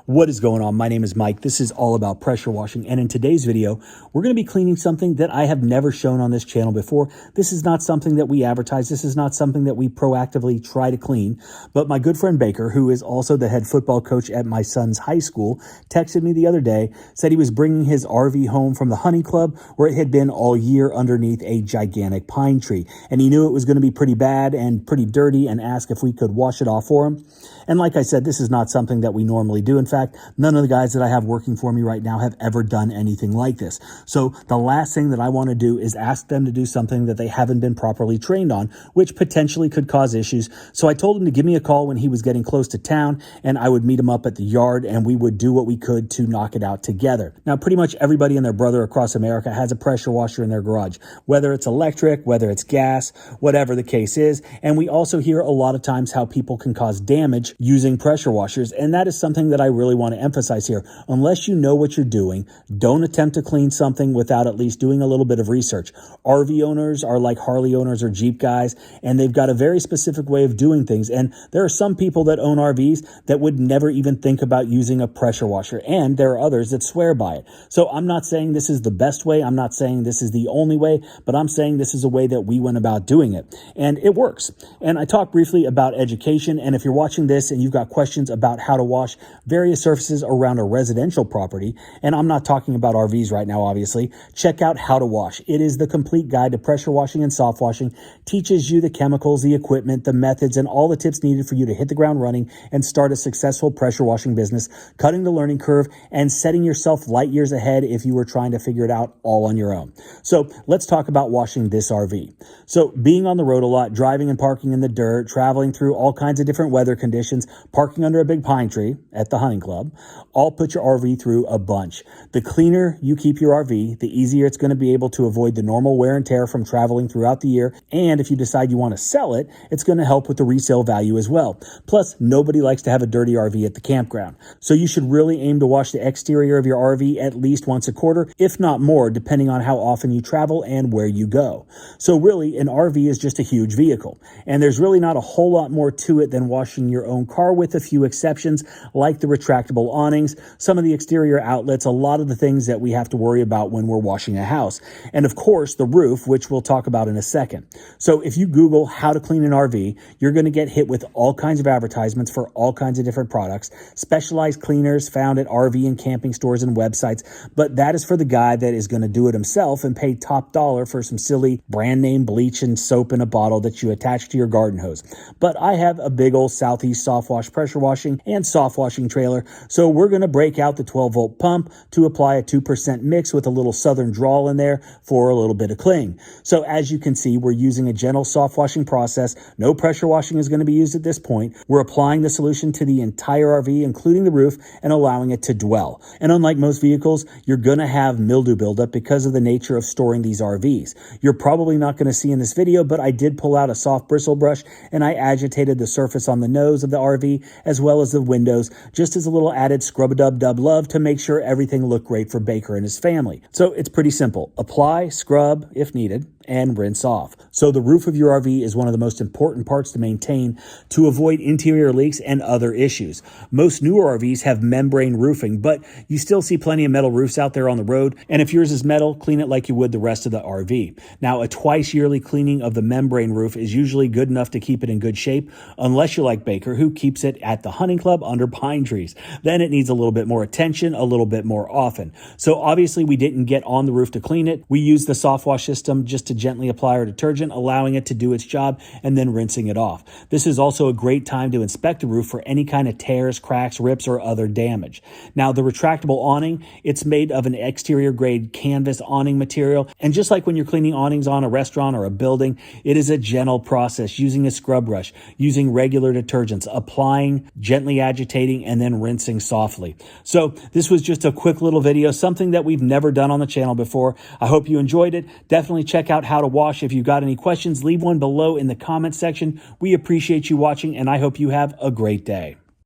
What is going on? My name is Mike. This is all about pressure washing. And in today's video, we're going to be cleaning something that I have never shown on this channel before. This is not something that we advertise. This is not something that we proactively try to clean. But my good friend Baker, who is also the head football coach at my son's high school, texted me the other day, said he was bringing his RV home from the hunting club where it had been all year underneath a gigantic pine tree. And he knew it was going to be pretty bad and pretty dirty and asked if we could wash it off for him. And like I said, this is not something that we normally do. In fact, none of the guys that I have working for me right now have ever done anything like this. So the last thing that I want to do is ask them to do something that they haven't been properly trained on, which potentially could cause issues. So I told him to give me a call when he was getting close to town, and I would meet him up at the yard and we would do what we could to knock it out together. Now, pretty much everybody and their brother across America has a pressure washer in their garage, whether it's electric, whether it's gas, whatever the case is. And we also hear a lot of times how people can cause damage using pressure washers. And that is something that I really want to emphasize here. Unless you know what you're doing, don't attempt to clean something without at least doing a little bit of research. RV owners are like Harley owners or Jeep guys, and they've got a very specific way of doing things. And there are some people that own RVs that would never even think about using a pressure washer. And there are others that swear by it. So I'm not saying this is the best way. I'm not saying this is the only way, but I'm saying this is a way that we went about doing it. And it works. And I talked briefly about education. And if you're watching this and you've got questions about how to wash various surfaces around a residential property, and I'm not talking about RVs right now, obviously, check out How to Wash. It is the complete guide to pressure washing and soft washing, teaches you the chemicals, the equipment, the methods, and all the tips needed for you to hit the ground running and start a successful pressure washing business, cutting the learning curve and setting yourself light years ahead if you were trying to figure it out all on your own. So let's talk about washing this RV. So being on the road a lot, driving and parking in the dirt, traveling through all kinds of different weather conditions, parking under a big pine tree at the hunting club, all put your RV through a bunch. The cleaner you keep your RV, the easier it's going to be able to avoid the normal wear and tear from traveling throughout the year. And if you decide you want to sell it, it's going to help with the resale value as well. Plus, nobody likes to have a dirty RV at the campground. So you should really aim to wash the exterior of your RV at least once a quarter, if not more, depending on how often you travel and where you go. So really, an RV is just a huge vehicle. And there's really not a whole lot more to it than washing your own car, with a few exceptions, like the retractable awnings, some of the exterior outlets, a lot of the things that we have to worry about when we're washing a house. And of course, the roof, which we'll talk about in a second. So if you Google how to clean an RV, you're going to get hit with all kinds of advertisements for all kinds of different products, specialized cleaners found at RV and camping stores and websites. But that is for the guy that is going to do it himself and pay top dollar for some silly brand name bleach and soap in a bottle that you attach to your garden hose. But I have a big old Southeast soft wash pressure washing and soft washing trailer, so we're going to break out the 12-volt pump to apply a 2% mix with a little southern drawl in there for a little bit of cling. So as you can see, we're using a gentle soft washing process. No pressure washing is going to be used at this point. We're applying the solution to the entire RV, including the roof, and allowing it to dwell. And unlike most vehicles, you're going to have mildew buildup because of the nature of storing these RVs. You're probably not going to see in this video, but I did pull out a soft bristle brush and I agitated the surface on the nose of the RV as well as the windows, just as a little added scrub-a-dub-dub love to make sure everything looked great for Baker and his family. So it's pretty simple. Apply, scrub if needed, and rinse off. So the roof of your RV is one of the most important parts to maintain to avoid interior leaks and other issues. Most newer RVs have membrane roofing, but you still see plenty of metal roofs out there on the road. And if yours is metal, clean it like you would the rest of the RV. Now, a twice yearly cleaning of the membrane roof is usually good enough to keep it in good shape, unless you're like Baker, who keeps it at the hunting club under pine trees. Then it needs a little bit more attention, a little bit more often. So obviously we didn't get on the roof to clean it. We used the soft wash system just to gently apply our detergent, allowing it to do its job, and then rinsing it off. This is also a great time to inspect the roof for any kind of tears, cracks, rips, or other damage. Now, the retractable awning, it's made of an exterior grade canvas awning material, and just like when you're cleaning awnings on a restaurant or a building, it is a gentle process using a scrub brush, using regular detergents, applying, gently agitating, and then rinsing softly. So this was just a quick little video, something that we've never done on the channel before. I hope you enjoyed it. Definitely check out How to Wash. If you've got any questions, leave one below in the comment section. We appreciate you watching, and I hope you have a great day.